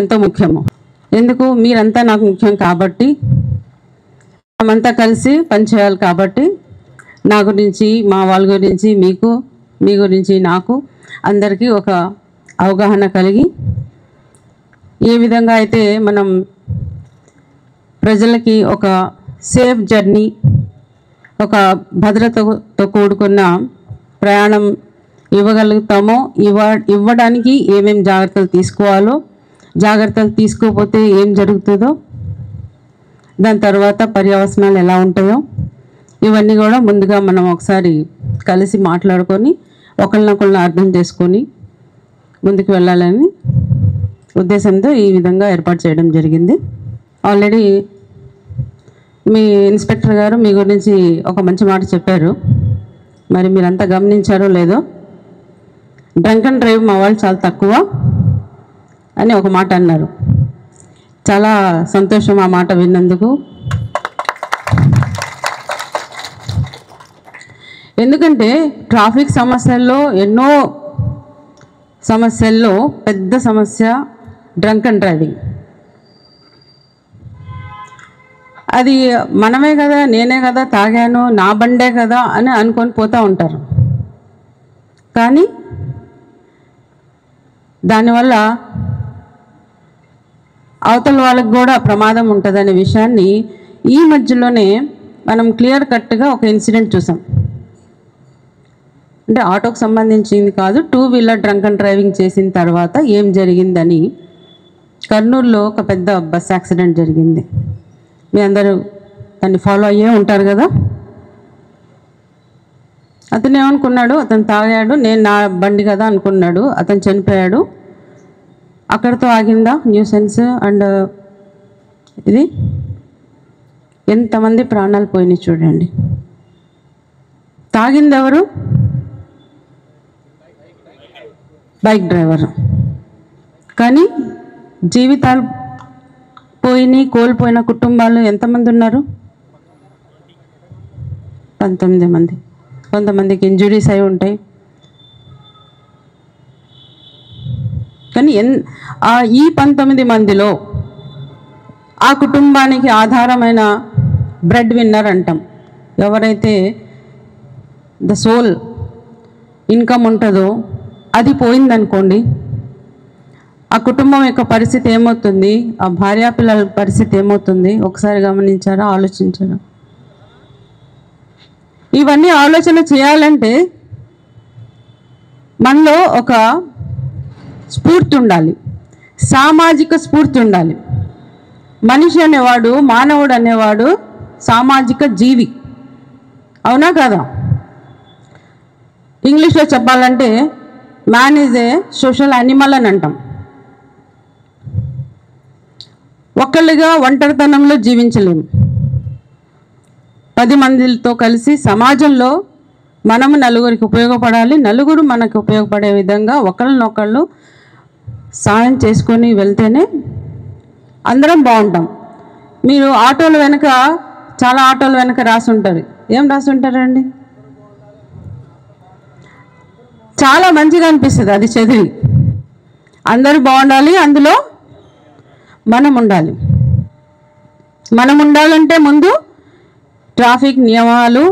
ఎంతో ముఖ్యము. ఎందుకు? మీరంతా నాకు ముఖ్యం కాబట్టి, మనమంతా కలిసి పనిచేయాలి కాబట్టి, నా గురించి, మా వాళ్ళ గురించి మీకు, మీ గురించి నాకు, అందరికీ ఒక అవగాహన కలిగి ఏ విధంగా అయితే మనం ప్రజలకి ఒక సేఫ్ జర్నీ, ఒక భద్రతతో కూడుకున్న ప్రయాణం ఇవ్వగలుగుతామో, ఇవ్వడానికి ఏమేమి జాగ్రత్తలు తీసుకోవాలో, జాగ్రత్తలు తీసుకోకపోతే ఏం జరుగుతుందో, దాని తర్వాత పర్యవసనాలు ఎలా ఉంటాయో, ఇవన్నీ కూడా ముందుగా మనం ఒకసారి కలిసి మాట్లాడుకొని ఒకరినొకరిని అర్థం చేసుకొని ముందుకు వెళ్ళాలని ఉద్దేశంతో ఈ విధంగా ఏర్పాటు చేయడం జరిగింది. ఆల్రెడీ మీ ఇన్స్పెక్టర్ గారు మీ గురించి ఒక మంచి మాట చెప్పారు. మరి మీరంతా గమనించారో లేదో, డ్రంక్ అండ్ డ్రైవ్ మా వాళ్ళు చాలా తక్కువ అని ఒక మాట అన్నారు. చాలా సంతోషం ఆ మాట విన్నందుకు. ఎందుకంటే ట్రాఫిక్ సమస్యల్లో ఎన్నో సమస్యల్లో పెద్ద సమస్య డ్రంక్ అండ్ డ్రైవింగ్. అది మనమే కదా, నేనే కదా తాగాను, నా బండే కదా అని అనుకొని పోతూ ఉంటారు. కానీ దానివల్ల అవతల వాళ్ళకి కూడా ప్రమాదం ఉంటుందనే విషయాన్ని ఈ మధ్యలోనే మనం క్లియర్ కట్గా ఒక ఇన్సిడెంట్ చూసాం. అంటే ఆటోకు సంబంధించింది కాదు, 2 వీలర్ డ్రంక్ అండ్ డ్రైవింగ్ చేసిన తర్వాత ఏం జరిగిందని కర్నూలులో ఒక పెద్ద బస్ యాక్సిడెంట్ జరిగింది. మీ అందరూ దాన్ని ఫాలో అయ్యే ఉంటారు కదా. అతను ఏమనుకున్నాడు, అతను తాగాడు, నేను నా బండి కదా అనుకున్నాడు, అతను చనిపోయాడు. అక్కడితో ఆగిందా న్యూసెన్స్? అండ్ ఇది ఎంతమంది ప్రాణాలు పోయినాయి చూడండి. తాగింది ఎవరు? Bike driver. కానీ జీవితాలు పోయినాయి, కోల్పోయిన కుటుంబాలు ఎంతమంది ఉన్నారు? 19 మంది. కొంతమందికి ఇంజురీస్ అయి ఉంటాయి. కానీ ఈ 19 మందిలో ఆ కుటుంబానికి ఆధారమైన బ్రెడ్ విన్నర్ అంటాం, ఎవరైతే ద సోల్ ఇన్కమ్ ఉంటుందో అది పోయిందనుకోండి, ఆ కుటుంబం యొక్క పరిస్థితి ఏమవుతుంది? ఆ భార్యాపిల్లల పరిస్థితి ఏమవుతుంది? ఒకసారి గమనించారా? ఆలోచించారా? ఇవన్నీ ఆలోచన చేయాలంటే మనలో ఒక స్ఫూర్తి ఉండాలి, సామాజిక స్ఫూర్తి ఉండాలి. మనిషి అనేవాడు, మానవుడు అనేవాడు సామాజిక జీవి, అవునా కదా? ఇంగ్లీష్లో చెప్పాలంటే man is a social animal అని అంటాం. ఒక్కళ్ళుగా ఒంటరితనంలో జీవించలేము. 10 మందితో కలిసి సమాజంలో మనము నలుగురికి ఉపయోగపడాలి, నలుగురు మనకు ఉపయోగపడే విధంగా ఒకళ్ళనొకళ్ళు సాయం చేసుకొని వెళ్తేనే అందరం బాగుంటాం. మీరు ఆటోల వెనక, చాలా ఆటోల వెనక రాసి ఉంటారు. ఏం రాసి ఉంటారండి? చాలా మంచిగా అనిపిస్తుంది అది చదివి. అందరూ బాగుండాలి, అందులో మనం ఉండాలి. మనం ఉండాలంటే ముందు ట్రాఫిక్ నియమాలు,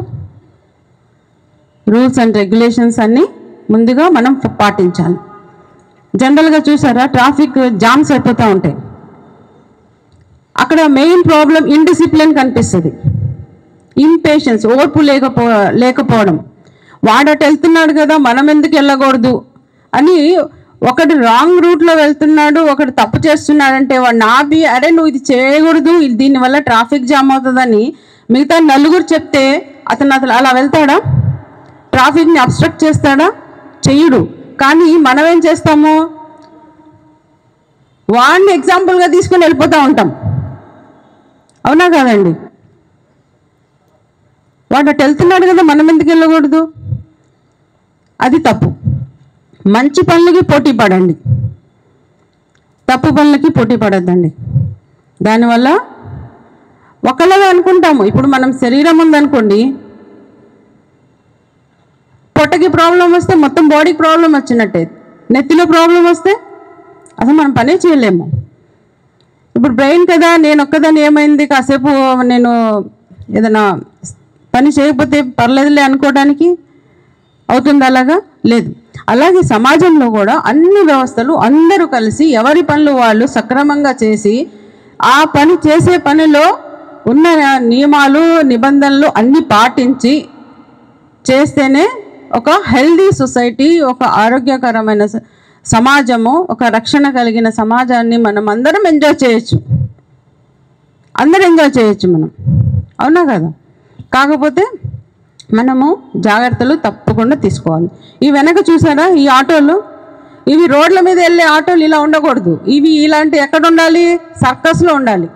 రూల్స్ అండ్ రెగ్యులేషన్స్ అన్నీ ముందుగా మనం పాటించాలి. జనరల్గా చూసారా, ట్రాఫిక్ జామ్స్ అయిపోతూ ఉంటాయి. అక్కడ మెయిన్ ప్రాబ్లం ఇండిసిప్లిన్ కనిపిస్తుంది, ఇంపేషెన్స్, ఓర్పు లేకపోవడం. వాడట వెళ్తున్నాడు కదా, మనం ఎందుకు వెళ్ళకూడదు అని ఒకడు రాంగ్ రూట్లో వెళ్తున్నాడు, ఒకడు తప్పు చేస్తున్నాడంటే వాడు నాపి అరే నువ్వు ఇది చేయకూడదు, దీనివల్ల ట్రాఫిక్ జామ్ అవుతుందని మిగతా నలుగురు చెప్తే అతను అలా వెళ్తాడా? ట్రాఫిక్ని అబ్స్ట్రక్ట్ చేస్తాడా? చెయ్యడు. కానీ మనం ఏం చేస్తాము, వాడిని ఎగ్జాంపుల్గా తీసుకొని వెళ్ళిపోతూ ఉంటాం, అవునా కాదండి? వాడు అటు వెళ్తున్నాడు కదా, మనం ఎందుకు వెళ్ళకూడదు? అది తప్పు. మంచి పనులకి పోటీ పడండి, తప్పు పనులకి పోటీ పడద్దండి. దానివల్ల ఒకళ్ళగా అనుకుంటాము. ఇప్పుడు మనం శరీరం ఉందనుకోండి, పొట్టకి ప్రాబ్లం వస్తే మొత్తం బాడీకి ప్రాబ్లం వచ్చినట్టే. నెత్తిలో ప్రాబ్లం వస్తే అసలు మనం పనే చేయలేము. ఇప్పుడు బ్రెయిన్ కదా, నేను ఒక్కదాన్ని ఏమైంది కాసేపు నేను ఏదైనా పని చేయకపోతే పర్లేదులే అనుకోవడానికి అవుతుంది, అలాగా లేదు. అలాగే సమాజంలో కూడా అన్ని వ్యవస్థలు అందరూ కలిసి ఎవరి పనులు వాళ్ళు సక్రమంగా చేసి ఆ పని చేసే పనిలో ఉన్న నియమాలు నిబంధనలు అన్నీ పాటించి చేస్తేనే ఒక హెల్దీ సొసైటీ, ఒక ఆరోగ్యకరమైన సమాజము, ఒక రక్షణ కలిగిన సమాజాన్ని మనం అందరం ఎంజాయ్ చేయొచ్చు, అందరం ఎంజాయ్ చేయొచ్చు మనం, అవునా కదా. కాకపోతే మనము జాగ్రత్తలు తప్పకుండా తీసుకోవాలి. ఈ వెనక చూసారా ఈ ఆటోలు, ఇవి రోడ్ల మీద వెళ్ళే ఆటోలు ఇలా ఉండకూడదు. ఇవి ఇలాంటి ఎక్కడ ఉండాలి? సర్కస్లో ఉండాలి,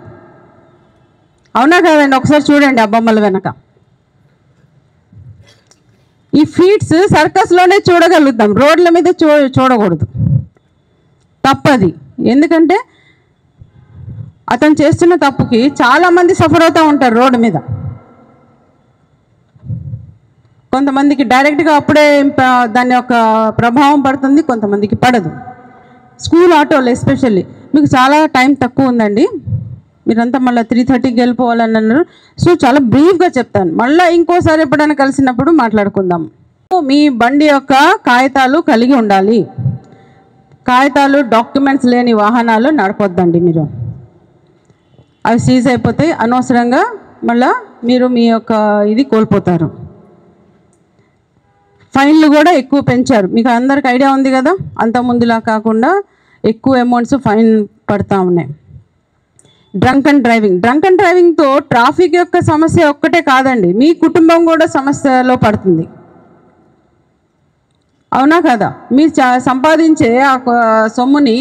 అవునా కదండి. ఒకసారి చూడండి ఆ బొమ్మల వెనక. ఈ ఫీట్స్ సర్కస్లోనే చూడగలుగుతాం, రోడ్ల మీద చూడకూడదు, తప్పది. ఎందుకంటే అతను చేస్తున్న తప్పుకి చాలామంది సఫర్ అవుతూ ఉంటారు రోడ్డు మీద. కొంతమందికి డైరెక్ట్గా అప్పుడే దాని యొక్క ప్రభావం పడుతుంది, కొంతమందికి పడదు. స్కూల్ ఆటోలు ఎస్పెషల్లీ మీకు చాలా టైం తక్కువ ఉందండి, మీరంతా మళ్ళీ 3:30కి వెళ్ళిపోవాలని అన్నారు. సో చాలా బ్రీఫ్గా చెప్తాను, మళ్ళీ ఇంకోసారి ఎప్పుడైనా కలిసినప్పుడు మాట్లాడుకుందాం. మీ బండి యొక్క కాగితాలు కలిగి ఉండాలి. కాగితాలు డాక్యుమెంట్స్ లేని వాహనాలు నడపొద్దండి మీరు, అవి సీజ్ అయిపోతాయి. అనవసరంగా మళ్ళీ మీరు మీ యొక్క ఇది కోల్పోతారు. ఫైన్లు కూడా ఎక్కువ పెంచారు, మీకు అందరికి ఐడియా ఉంది కదా. అంతకుముందులా కాకుండా ఎక్కువ అమౌంట్స్ ఫైన్ పడతా ఉన్నాయి. డ్రంక్ అండ్ డ్రైవింగ్తో ట్రాఫిక్ యొక్క సమస్య ఒక్కటే కాదండి, మీ కుటుంబం కూడా సమస్యలో పడుతుంది, అవునా కదా. మీరు సంపాదించే ఆ సొమ్ముని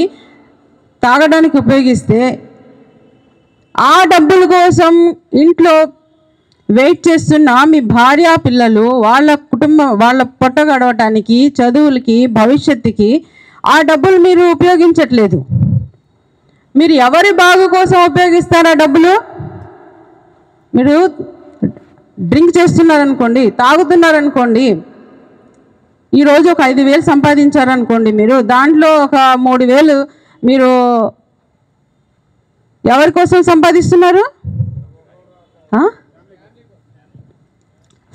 తాగడానికి ఉపయోగిస్తే ఆ డబ్బుల కోసం ఇంట్లో వెయిట్ చేస్తున్న మీ భార్య పిల్లలు వాళ్ళ కుటుంబం వాళ్ళ పొట్ట గడవటానికి, చదువులకి, భవిష్యత్తుకి ఆ డబ్బులు మీరు ఉపయోగించట్లేదు. మీరు ఎవరి బాగు కోసం ఉపయోగిస్తారు ఆ డబ్బులు? మీరు డ్రింక్ చేస్తున్నారనుకోండి, తాగుతున్నారనుకోండి, ఈరోజు ఒక 5,000 సంపాదించారనుకోండి, మీరు దాంట్లో ఒక 3,000 మీరు ఎవరి కోసం సంపాదిస్తున్నారు?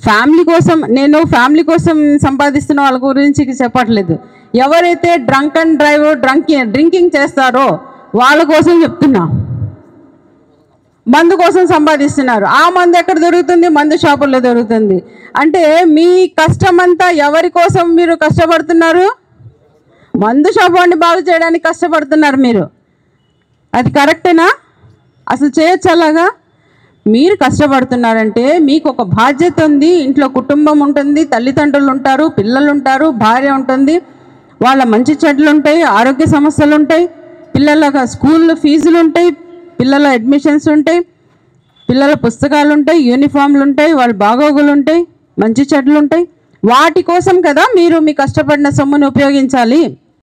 ఫ్యామిలీ కోసం. నేను ఫ్యామిలీ కోసం సంపాదిస్తున్న వాళ్ళ గురించి చెప్పట్లేదు. ఎవరైతే డ్రింకింగ్ చేస్తారో వాళ్ళ కోసం చెప్తున్నా. మందు కోసం సంపాదిస్తున్నారు, ఆ మందు ఎక్కడ దొరుకుతుంది? మందు షాపుల్లో దొరుకుతుంది. అంటే మీ కష్టం అంతా ఎవరి కోసం మీరు కష్టపడుతున్నారు? మందు షాపు వాడిని బాగు చేయడానికి కష్టపడుతున్నారు మీరు. అది కరెక్టేనా? అసలు చేయొచ్చు అలాగా? మీరు కష్టపడుతున్నారంటే మీకు ఒక బాధ్యత ఉంది, ఇంట్లో కుటుంబం ఉంటుంది, తల్లిదండ్రులు ఉంటారు, పిల్లలు ఉంటారు, భార్య ఉంటుంది, వాళ్ళ మంచి చెడ్లు ఉంటాయి, ఆరోగ్య సమస్యలు ఉంటాయి, పిల్లల స్కూల్ ఫీజులు ఉంటాయి, పిల్లల అడ్మిషన్స్ ఉంటాయి, పిల్లల పుస్తకాలు ఉంటాయి, యూనిఫామ్లు ఉంటాయి, వాళ్ళ బాగోగులు ఉంటాయి, మంచి చెడ్లు ఉంటాయి. వాటి కోసం కదా మీరు మీ కష్టపడిన సొమ్ముని ఉపయోగించాలి.